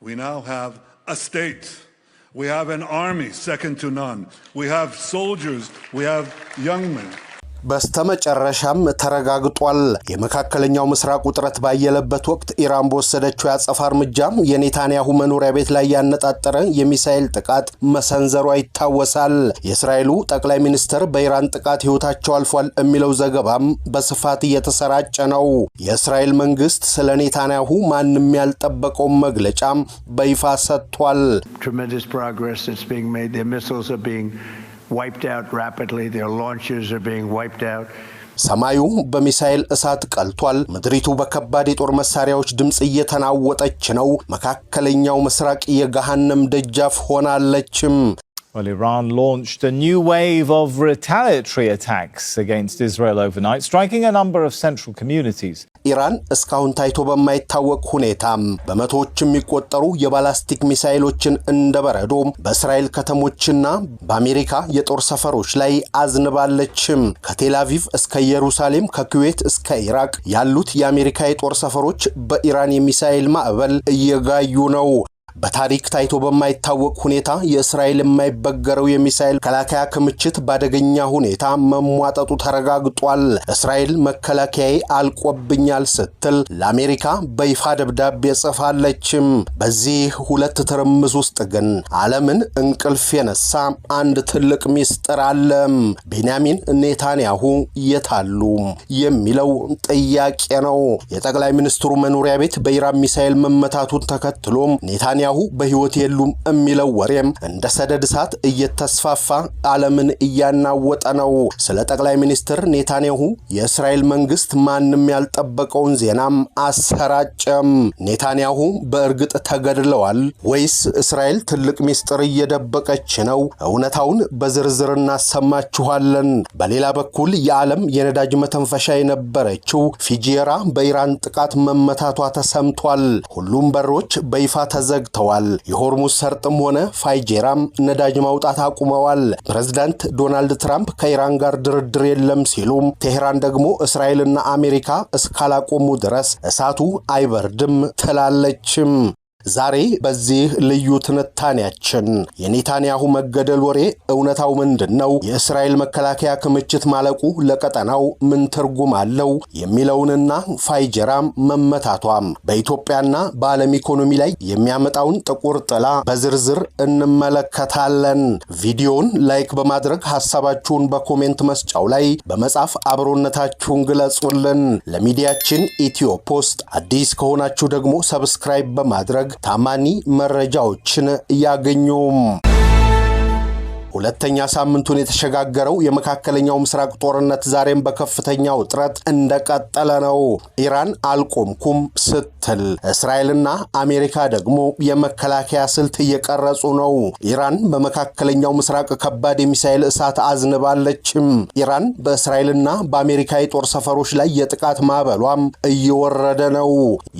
We now have a state. We have an army second to none. We have soldiers. We have young men. በስተመጨረሻም ተረጋግጧል የመካከለኛው ምስራቅ ውጥረት ባየለበት ወቅት ኢራን በወሰደችው ያጸፋ እርምጃም የኔታንያሁ መኖሪያ ቤት ላይ ያነጣጠረ የሚሳኤል ጥቃት መሰንዘሯ ይታወሳል የእስራኤሉ ጠቅላይ ሚኒስትር በኢራን ጥቃት ህይወታቸው አልፏል የሚለው ዘገባም በስፋት እየተሰራጨ ነው የእስራኤል መንግስት ስለ ኔታንያሁ ማንንም ያልጠበቀው መግለጫም በይፋ ሰጥቷል Tremendous progress that's being made their missiles are being wiped out rapidly their launchers are being wiped out ሰማዩ በሚሳኤል እሳት ቀልቷል ምድሪቱ በከባድ የጦር መሳሪያዎች ድምጽ እየተናወጠች ነው መካከለኛው ምስራቅ የገሃነም ደጃፍ ሆናለችም Well, Iran launched a new wave of retaliatory attacks against Israel overnight, striking a number of central communities. ኢራን እስካሁን ታይቶ በማይታወቅ ሁኔታም በመቶዎች የሚቆጠሩ የባላስቲክ ሚሳኤሎችን እንደበረዶ በእስራኤል ከተሞችና በአሜሪካ የጦር ሰፈሮች ላይ አዝንባለችም ከቴል አቪቭ እስከ ኢየሩሳሌም ከኩዌት እስከ ኢራቅ ያሉት የአሜሪካ የጦር ሰፈሮች በኢራን የሚሳኤል ማዕበል እየጋዩ ነው በታሪክ ታይቶ በማይታወቅ ሁኔታ የእስራኤል የማይበገረው የሚሳኤል ከላካያ ክምችት ባደገኛ ሁኔታ መሟጠጡ ተረጋግጧል እስራኤል መከላከያዬ አልቆብኛል ስትል ለአሜሪካ በይፋ ደብዳቤ ጽፋለችም በዚህ ሁለት ትርምስ ውስጥ ግን ዓለምን እንቅልፍ የነሳ አንድ ትልቅ ሚስጥር አለ ቤንያሚን ኔታንያሁ የታሉ የሚለው ጥያቄ ነው የጠቅላይ ሚኒስትሩ መኖሪያ ቤት በኢራን ሚሳኤል መመታቱን ተከትሎ ኔታንያሁ በህይወት የሉም የሚለው ወሬም እንደ ሰደድ እሳት እየተስፋፋ ዓለምን እያናወጠ ነው ስለ ጠቅላይ ሚኒስትር ኔታንያሁ የእስራኤል መንግስት ማንንም ያልጠበቀውን ዜናም አሰራጨም ኔታንያሁ በእርግጥ ተገድለዋል ወይስ እስራኤል ትልቅ ሚስጥር እየደበቀች ነው እውነታውን በዝርዝር እናሰማችኋለን በሌላ በኩል የዓለም የነዳጅ መተንፈሻ የነበረችው ፊጂራ በኢራን ጥቃት መመታቷ ተሰምቷል ሁሉም በሮች በይፋ ተዘግተዋል የሆርሙዝ ሰርጥም ሆነ ፋይጄራም ነዳጅ ማውጣት አቁመዋል ፕሬዝዳንት ዶናልድ ትራምፕ ከኢራን ጋር ድርድር የለም ሲሉ ቴህራን ደግሞ እስራኤልና አሜሪካ እስካላቆሙ ድረስ እሳቱ አይበርድም ትላለችም ዛሬ በዚህ ልዩ ትንታኔያችን የኔታንያሁ መገደል ወሬ እውነታው ምንድነው የእስራኤል መከላከያ ክምችት ማለቁ ለቀጠናው ምን ትርጉም አለው የሚለውንና ፋይጀራም መመታቷም በኢትዮጵያና በዓለም ኢኮኖሚ ላይ የሚያመጣውን ጥቁር ጥላ በዝርዝር እንመለከታለን ቪዲዮውን ላይክ በማድረግ ሐሳባችሁን በኮሜንት መስጫው ላይ በመጻፍ አብሮነታችሁን ግለጹልን ለሚዲያችን ኢትዮ ፖስት አዲስ ከሆናችሁ ደግሞ ሰብስክራይብ በማድረግ ታማኒ መረጃዎችን ያገኙ ሁለተኛ ሳምንቱን የተሸጋገረው የመካከለኛው ምስራቅ ጦርነት ዛሬም በከፍተኛ ውጥረት እንደቀጠለ ነው ኢራን አልቆምኩም ስትል እስራኤልና አሜሪካ ደግሞ የመከላከያ ስልት እየቀረጹ ነው ኢራን በመካከለኛው ምስራቅ ከባድ የሚሳኤል እሳት አዝንባለችም ኢራን በእስራኤልና በአሜሪካ የጦር ሰፈሮች ላይ የጥቃት ማዕበሏም እየወረደ ነው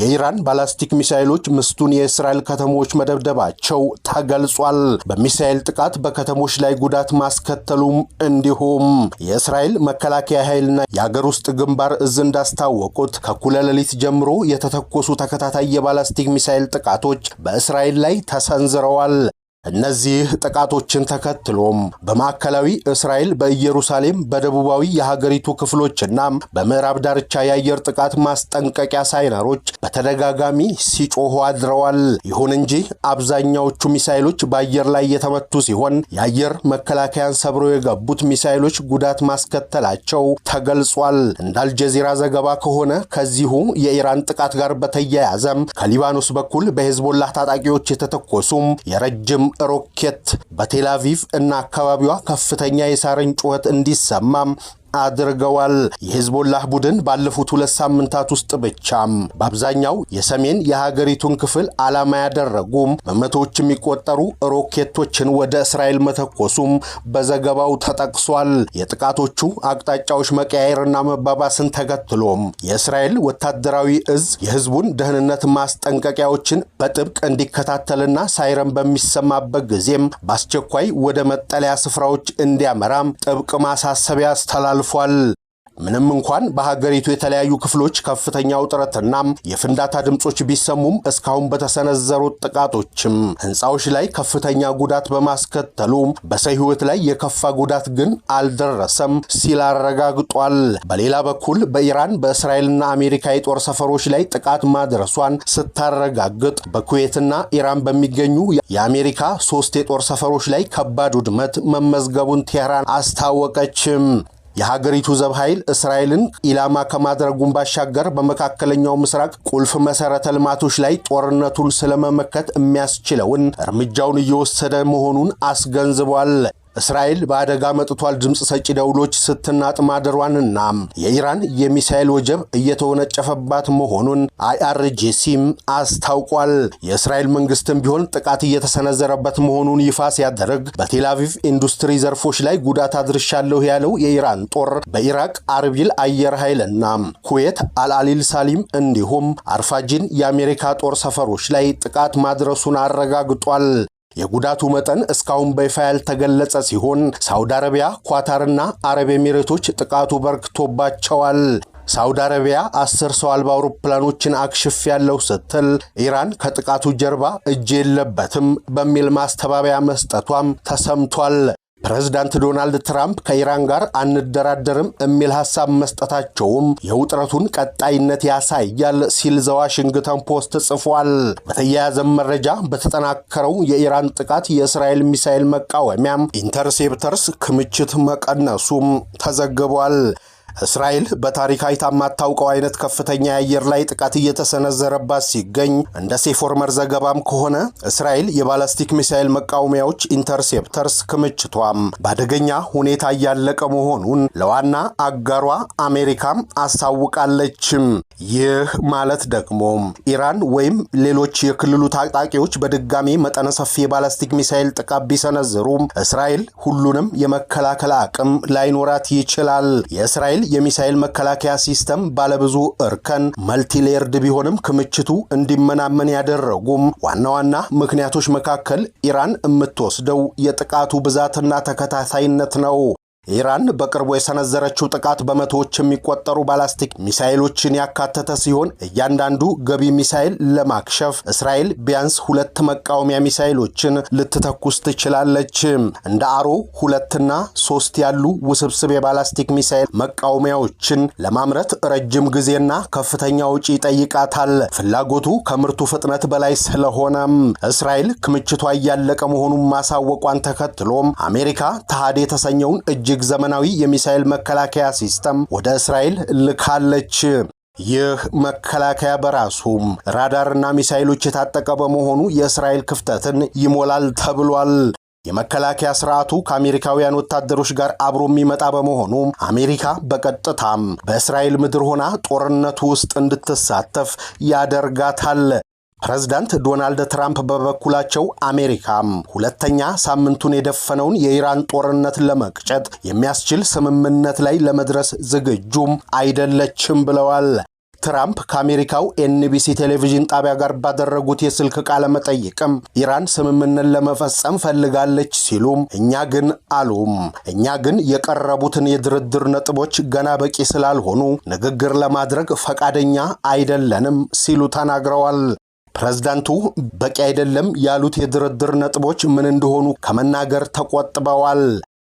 የኢራን ባላስቲክ ሚሳኤሎች ምስቱን የእስራኤል ከተሞች መደብደባቸው ተገልጿል በሚሳኤል ጥቃት በከተሞች ላይ ጉዳት ማስከተሉም እንዲሁም የእስራኤል መከላከያ ኃይልና የአገር ውስጥ ግንባር እዝ እንዳስታወቁት ከኩለ ሌሊት ጀምሮ የተተኮሱ ተከታታይ የባላስቲክ ሚሳኤል ጥቃቶች በእስራኤል ላይ ተሰንዝረዋል እነዚህ ጥቃቶችን ተከትሎም በማዕከላዊ እስራኤል በኢየሩሳሌም በደቡባዊ የሀገሪቱ ክፍሎችና በምዕራብ ዳርቻ የአየር ጥቃት ማስጠንቀቂያ ሳይነሮች በተደጋጋሚ ሲጮሁ አድረዋል ይሁን እንጂ አብዛኛዎቹ ሚሳኤሎች በአየር ላይ የተመቱ ሲሆን የአየር መከላከያን ሰብረው የገቡት ሚሳኤሎች ጉዳት ማስከተላቸው ተገልጿል እንደ አልጀዚራ ዘገባ ከሆነ ከዚሁ የኢራን ጥቃት ጋር በተያያዘም ከሊባኖስ በኩል በሄዝቦላህ ታጣቂዎች የተተኮሱም የረጅም ሮኬት በቴል አቪቭ እና አካባቢዋ ከፍተኛ የሳረን ጩኸት እንዲሰማም አድርገዋል የሂዝቦላህ ቡድን ባለፉት 2 ሳምንታት ውስጥ ብቻም በአብዛኛው የሰሜን የሀገሪቱን ክፍል ዓላማ ያደረጉም በመቶዎች የሚቆጠሩ ሮኬቶችን ወደ እስራኤል መተኮሱም በዘገባው ተጠቅሷል የጥቃቶቹ አቅጣጫዎች መቀያየርና መባባስን ተከትሎም የእስራኤል ወታደራዊ እዝ የህዝቡን ደህንነት ማስጠንቀቂያዎችን በጥብቅ እንዲከታተልና ሳይረን በሚሰማበት ጊዜም በአስቸኳይ ወደ መጠለያ ስፍራዎች እንዲያመራም ጥብቅ ማሳሰቢያ አስተላልፏል ምንም እንኳን በሀገሪቱ የተለያዩ ክፍሎች ከፍተኛ ውጥረትና የፍንዳታ ድምጾች ቢሰሙም እስካሁን በተሰነዘሩ ጥቃቶችም ህንጻዎች ላይ ከፍተኛ ጉዳት በማስከተሉ በሰው ህይወት ላይ የከፋ ጉዳት ግን አልደረሰም ሲል አረጋግጧል። በሌላ በኩል በኢራን በእስራኤልና አሜሪካ የጦር ሰፈሮች ላይ ጥቃት ማድረሷን ስታረጋግጥ በኩዌትና ኢራን በሚገኙ የአሜሪካ 3 የጦር ሰፈሮች ላይ ከባድ ውድመት መመዝገቡን ቴህራን አስታወቀችም። የሀገሪቱ ዘብ ኃይል እስራኤልን ኢላማ ከማድረጉን ባሻገር በመካከለኛው ምስራቅ ቁልፍ መሰረተ ልማቶች ላይ ጦርነቱን ስለመመከት የሚያስችለውን እርምጃውን እየወሰደ መሆኑን አስገንዝቧል። እስራኤል በአደጋ መጥቷል ድምጽ ሰጪ ደውሎች ስትናጥ ማደሯንና የኢራን የሚሳኤል ወጀብ እየተወነጨፈባት መሆኑን አይአርጂሲም አስታውቋል። የእስራኤል መንግስትም ቢሆን ጥቃት እየተሰነዘረበት መሆኑን ይፋ ሲያደርግ በቴል አቪቭ ኢንዱስትሪ ዘርፎች ላይ ጉዳት አድርሻለሁ ያለው የኢራን ጦር በኢራቅ አርቢል አየር ኃይልና ኩዌት አልአሊል ሳሊም እንዲሁም አርፋጂን የአሜሪካ ጦር ሰፈሮች ላይ ጥቃት ማድረሱን አረጋግጧል። የጉዳቱ መጠን እስካሁን በይፋ ያልተገለጸ ሲሆን ሳውዲ አረቢያ፣ ኳታርና አረብ ኤሚሬቶች ጥቃቱ በርክቶባቸዋል። ሳውዲ አረቢያ 10 ሰው አልባ አውሮፕላኖችን አክሽፍ ያለው ስትል ኢራን ከጥቃቱ ጀርባ እጅ የለበትም በሚል ማስተባበያ መስጠቷም ተሰምቷል። ፕሬዝዳንት ዶናልድ ትራምፕ ከኢራን ጋር አንደራደርም የሚል ሐሳብ መስጠታቸውም የውጥረቱን ቀጣይነት ያሳያል ሲል ዘ ዋሽንግተን ፖስት ጽፏል። በተያያዘም መረጃ በተጠናከረው የኢራን ጥቃት የእስራኤል ሚሳኤል መቃወሚያም ኢንተርሴፕተርስ ክምችት መቀነሱም ተዘግቧል። እስራኤል በታሪካዊ የማታውቀው አይነት ከፍተኛ የአየር ላይ ጥቃት እየተሰነዘረባት ሲገኝ እንደ ሴፎርመር ዘገባም ከሆነ እስራኤል የባላስቲክ ሚሳኤል መቃወሚያዎች ኢንተርሴፕተርስ ክምችቷም በአደገኛ ሁኔታ እያለቀ መሆኑን ለዋና አጋሯ አሜሪካም አሳውቃለችም። ይህ ማለት ደግሞ ኢራን ወይም ሌሎች የክልሉ ታጣቂዎች በድጋሚ መጠነ ሰፊ የባላስቲክ ሚሳኤል ጥቃት ቢሰነዝሩ እስራኤል ሁሉንም የመከላከል አቅም ላይኖራት ይችላል። የእስራኤል የሚሳኤል መከላከያ ሲስተም ባለብዙ እርከን መልቲሌየርድ ቢሆንም ክምችቱ እንዲመናመን ያደረጉም ዋና ዋና ምክንያቶች መካከል ኢራን የምትወስደው የጥቃቱ ብዛትና ተከታታይነት ነው። ኢራን በቅርቡ የሰነዘረችው ጥቃት በመቶዎች የሚቆጠሩ ባላስቲክ ሚሳኤሎችን ያካተተ ሲሆን እያንዳንዱ ገቢ ሚሳኤል ለማክሸፍ እስራኤል ቢያንስ 2 መቃወሚያ ሚሳኤሎችን ልትተኩስ ትችላለች። እንደ አሮ 2 እና 3 ያሉ ውስብስብ የባላስቲክ ሚሳኤል መቃወሚያዎችን ለማምረት ረጅም ጊዜና ከፍተኛ ወጪ ይጠይቃታል። ፍላጎቱ ከምርቱ ፍጥነት በላይ ስለሆነም እስራኤል ክምችቷ እያለቀ መሆኑን ማሳወቋን ተከትሎም አሜሪካ ተሃድ የተሰኘውን እጅግ ዘመናዊ የሚሳኤል መከላከያ ሲስተም ወደ እስራኤል ልካለች። ይህ መከላከያ በራሱ ራዳርና ሚሳኤሎች የታጠቀ በመሆኑ የእስራኤል ክፍተትን ይሞላል ተብሏል። የመከላከያ ስርዓቱ ከአሜሪካውያን ወታደሮች ጋር አብሮ የሚመጣ በመሆኑ አሜሪካ በቀጥታም በእስራኤል ምድር ሆና ጦርነቱ ውስጥ እንድትሳተፍ ያደርጋታል። ፕሬዝዳንት ዶናልድ ትራምፕ በበኩላቸው አሜሪካም ሁለተኛ ሳምንቱን የደፈነውን የኢራን ጦርነት ለመቅጨት የሚያስችል ስምምነት ላይ ለመድረስ ዝግጁም አይደለችም ብለዋል። ትራምፕ ከአሜሪካው ኤንቢሲ ቴሌቪዥን ጣቢያ ጋር ባደረጉት የስልክ ቃለ መጠይቅም ኢራን ስምምነት ለመፈጸም ፈልጋለች ሲሉም እኛ ግን የቀረቡትን የድርድር ነጥቦች ገና በቂ ስላልሆኑ ንግግር ለማድረግ ፈቃደኛ አይደለንም ሲሉ ተናግረዋል። ፕሬዝዳንቱ በቂ አይደለም ያሉት የድርድር ነጥቦች ምን እንደሆኑ ከመናገር ተቆጥበዋል።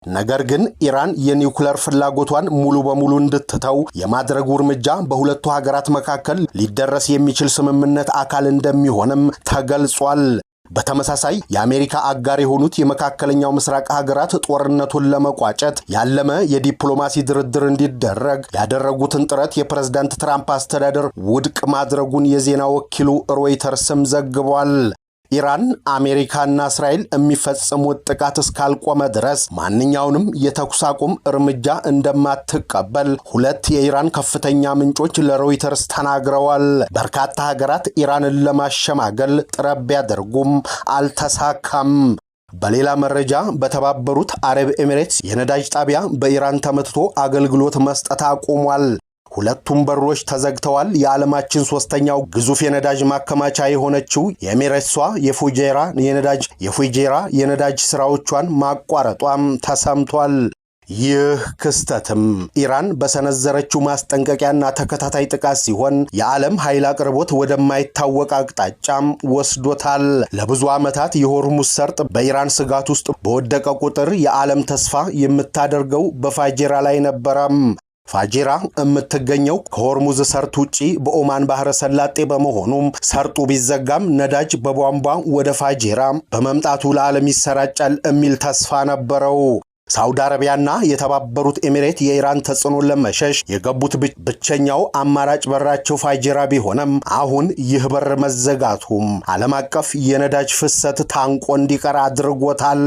ነገር ግን ኢራን የኒውክሌር ፍላጎቷን ሙሉ በሙሉ እንድትተው የማድረጉ እርምጃ በሁለቱ ሀገራት መካከል ሊደረስ የሚችል ስምምነት አካል እንደሚሆንም ተገልጿል። በተመሳሳይ የአሜሪካ አጋር የሆኑት የመካከለኛው ምስራቅ ሀገራት ጦርነቱን ለመቋጨት ያለመ የዲፕሎማሲ ድርድር እንዲደረግ ያደረጉትን ጥረት የፕሬዝዳንት ትራምፕ አስተዳደር ውድቅ ማድረጉን የዜና ወኪሉ ሮይተርስም ዘግቧል። ኢራን አሜሪካና እስራኤል የሚፈጽሙት ጥቃት እስካልቆመ ድረስ ማንኛውንም የተኩስ አቁም እርምጃ እንደማትቀበል 2 የኢራን ከፍተኛ ምንጮች ለሮይተርስ ተናግረዋል። በርካታ ሀገራት ኢራንን ለማሸማገል ጥረት ቢያደርጉም አልተሳካም። በሌላ መረጃ በተባበሩት አረብ ኤሚሬትስ የነዳጅ ጣቢያ በኢራን ተመትቶ አገልግሎት መስጠት አቁሟል። ሁለቱም በሮች ተዘግተዋል። የዓለማችን 3ኛው ግዙፍ የነዳጅ ማከማቻ የሆነችው የኤሚሬትሷ የፉጄራ የነዳጅ ስራዎቿን ማቋረጧም ተሰምቷል። ይህ ክስተትም ኢራን በሰነዘረችው ማስጠንቀቂያና ተከታታይ ጥቃት ሲሆን የዓለም ኃይል አቅርቦት ወደማይታወቅ አቅጣጫም ወስዶታል። ለብዙ ዓመታት የሆርሙዝ ሰርጥ በኢራን ስጋት ውስጥ በወደቀ ቁጥር የዓለም ተስፋ የምታደርገው በፋጂራ ላይ ነበረም። ፋጂራ የምትገኘው ከሆርሙዝ ሰርጥ ውጪ በኦማን ባህረ ሰላጤ በመሆኑም ሰርጡ ቢዘጋም ነዳጅ በቧንቧ ወደ ፋጂራ በመምጣቱ ለዓለም ይሰራጫል የሚል ተስፋ ነበረው። ሳውዲ አረቢያና የተባበሩት ኤሚሬት የኢራን ተጽዕኖን ለመሸሽ የገቡት ብቸኛው አማራጭ በራቸው ፋጂራ ቢሆንም አሁን ይህ በር መዘጋቱም ዓለም አቀፍ የነዳጅ ፍሰት ታንቆ እንዲቀር አድርጎታል።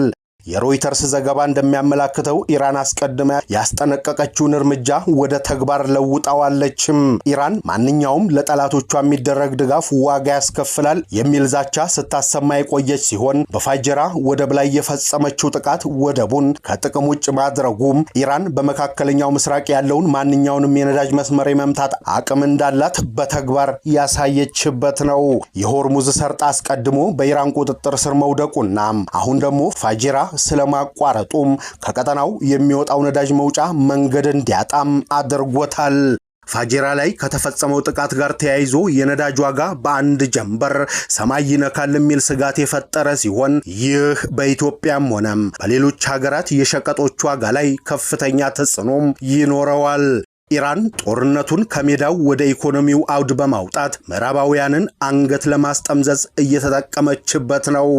የሮይተርስ ዘገባ እንደሚያመላክተው ኢራን አስቀድማ ያስጠነቀቀችውን እርምጃ ወደ ተግባር ለውጣዋለችም። ኢራን ማንኛውም ለጠላቶቿ የሚደረግ ድጋፍ ዋጋ ያስከፍላል የሚል ዛቻ ስታሰማ የቆየች ሲሆን በፋጂራ ወደብ ላይ የፈጸመችው ጥቃት ወደቡን ከጥቅም ውጭ ማድረጉም ኢራን በመካከለኛው ምስራቅ ያለውን ማንኛውንም የነዳጅ መስመር የመምታት አቅም እንዳላት በተግባር ያሳየችበት ነው። የሆርሙዝ ሰርጥ አስቀድሞ በኢራን ቁጥጥር ስር መውደቁና አሁን ደግሞ ፋጂራ ስለማቋረጡም ከቀጠናው የሚወጣው ነዳጅ መውጫ መንገድ እንዲያጣም አድርጎታል። ፋጂራ ላይ ከተፈጸመው ጥቃት ጋር ተያይዞ የነዳጅ ዋጋ በአንድ ጀንበር ሰማይ ይነካል የሚል ስጋት የፈጠረ ሲሆን ይህ በኢትዮጵያም ሆነም በሌሎች ሀገራት የሸቀጦች ዋጋ ላይ ከፍተኛ ተጽዕኖም ይኖረዋል። ኢራን ጦርነቱን ከሜዳው ወደ ኢኮኖሚው አውድ በማውጣት ምዕራባውያንን አንገት ለማስጠምዘዝ እየተጠቀመችበት ነው።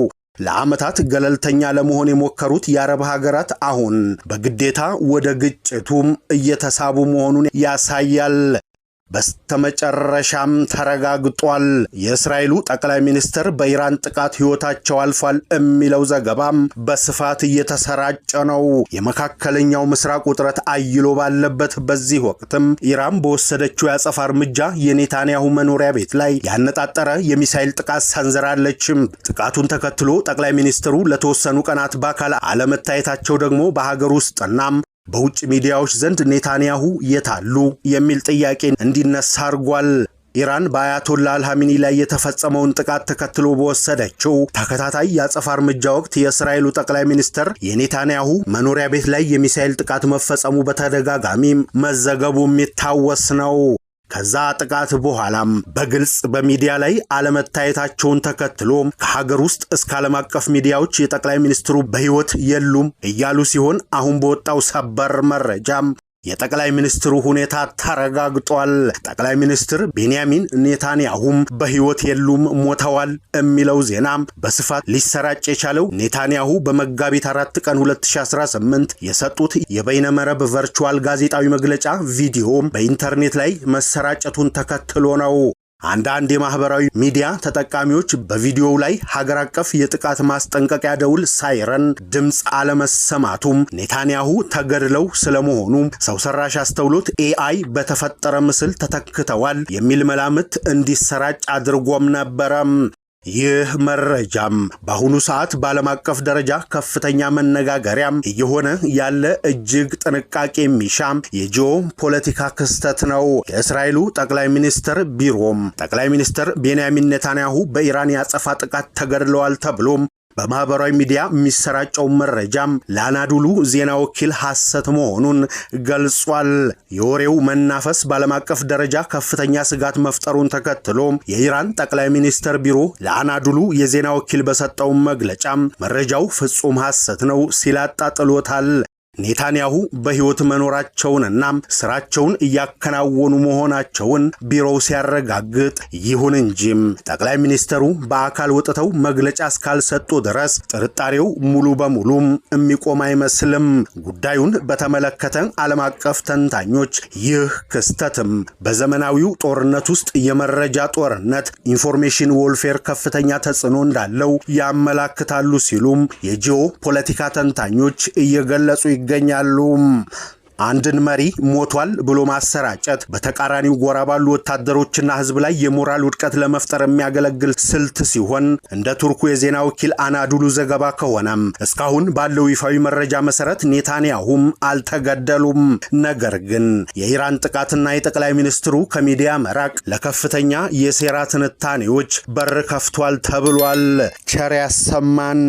ለዓመታት ገለልተኛ ለመሆን የሞከሩት የአረብ ሀገራት አሁን በግዴታ ወደ ግጭቱም እየተሳቡ መሆኑን ያሳያል። በስተመጨረሻም ተረጋግጧል። የእስራኤሉ ጠቅላይ ሚኒስትር በኢራን ጥቃት ሕይወታቸው አልፏል የሚለው ዘገባም በስፋት እየተሰራጨ ነው። የመካከለኛው ምስራቅ ውጥረት አይሎ ባለበት በዚህ ወቅትም ኢራን በወሰደችው ያጸፋ እርምጃ የኔታንያሁ መኖሪያ ቤት ላይ ያነጣጠረ የሚሳኤል ጥቃት ሰንዝራለችም። ጥቃቱን ተከትሎ ጠቅላይ ሚኒስትሩ ለተወሰኑ ቀናት በአካል አለመታየታቸው ደግሞ በሀገር ውስጥና በውጭ ሚዲያዎች ዘንድ ኔታንያሁ የታሉ የሚል ጥያቄ እንዲነሳ አድርጓል። ኢራን በአያቶላ አልሃሚኒ ላይ የተፈጸመውን ጥቃት ተከትሎ በወሰደችው ተከታታይ የአጸፋ እርምጃ ወቅት የእስራኤሉ ጠቅላይ ሚኒስትር የኔታንያሁ መኖሪያ ቤት ላይ የሚሳኤል ጥቃት መፈጸሙ በተደጋጋሚ መዘገቡ የሚታወስ ነው። ከዛ ጥቃት በኋላም በግልጽ በሚዲያ ላይ አለመታየታቸውን ተከትሎ ከሀገር ውስጥ እስከ ዓለም አቀፍ ሚዲያዎች የጠቅላይ ሚኒስትሩ በሕይወት የሉም እያሉ ሲሆን አሁን በወጣው ሰበር መረጃም የጠቅላይ ሚኒስትሩ ሁኔታ ተረጋግጧል። ጠቅላይ ሚኒስትር ቤንያሚን ኔታንያሁም በሕይወት የሉም፣ ሞተዋል የሚለው ዜና በስፋት ሊሰራጭ የቻለው ኔታንያሁ በመጋቢት 4 ቀን 2018 የሰጡት የበይነመረብ ቨርቹዋል ጋዜጣዊ መግለጫ ቪዲዮ በኢንተርኔት ላይ መሰራጨቱን ተከትሎ ነው። አንዳንድ የማህበራዊ ሚዲያ ተጠቃሚዎች በቪዲዮው ላይ ሀገር አቀፍ የጥቃት ማስጠንቀቂያ ደውል ሳይረን ድምፅ አለመሰማቱም ኔታንያሁ ተገድለው ስለመሆኑ ሰው ሰራሽ አስተውሎት ኤአይ በተፈጠረ ምስል ተተክተዋል የሚል መላምት እንዲሰራጭ አድርጎም ነበረም። ይህ መረጃም በአሁኑ ሰዓት በዓለም አቀፍ ደረጃ ከፍተኛ መነጋገሪያም እየሆነ ያለ እጅግ ጥንቃቄ የሚሻም የጂኦ ፖለቲካ ክስተት ነው። የእስራኤሉ ጠቅላይ ሚኒስትር ቢሮም ጠቅላይ ሚኒስትር ቤንያሚን ኔታንያሁ በኢራን ያጸፋ ጥቃት ተገድለዋል ተብሎም በማህበራዊ ሚዲያ የሚሰራጨው መረጃም ለአናዱሉ ዜና ወኪል ሐሰት መሆኑን ገልጿል። የወሬው መናፈስ በዓለም አቀፍ ደረጃ ከፍተኛ ስጋት መፍጠሩን ተከትሎ የኢራን ጠቅላይ ሚኒስትር ቢሮ ለአናዱሉ የዜና ወኪል በሰጠው መግለጫም መረጃው ፍጹም ሐሰት ነው ሲል አጣጥሎታል። ኔታንያሁ በሕይወት መኖራቸውንና ስራቸውን እያከናወኑ መሆናቸውን ቢሮው ሲያረጋግጥ፣ ይሁን እንጂም ጠቅላይ ሚኒስትሩ በአካል ወጥተው መግለጫ እስካልሰጡ ድረስ ጥርጣሬው ሙሉ በሙሉ የሚቆም አይመስልም። ጉዳዩን በተመለከተ ዓለም አቀፍ ተንታኞች ይህ ክስተትም በዘመናዊው ጦርነት ውስጥ የመረጃ ጦርነት ኢንፎርሜሽን ዎርፌር ከፍተኛ ተጽዕኖ እንዳለው ያመላክታሉ ሲሉም የጂኦ ፖለቲካ ተንታኞች እየገለጹ ይገኛሉ። አንድን መሪ ሞቷል ብሎ ማሰራጨት በተቃራኒው ጎራ ባሉ ወታደሮችና ሕዝብ ላይ የሞራል ውድቀት ለመፍጠር የሚያገለግል ስልት ሲሆን እንደ ቱርኩ የዜና ወኪል አናዱሉ ዘገባ ከሆነም እስካሁን ባለው ይፋዊ መረጃ መሰረት ኔታንያሁም አልተገደሉም። ነገር ግን የኢራን ጥቃትና የጠቅላይ ሚኒስትሩ ከሚዲያ መራቅ ለከፍተኛ የሴራ ትንታኔዎች በር ከፍቷል ተብሏል። ቸር ያሰማን።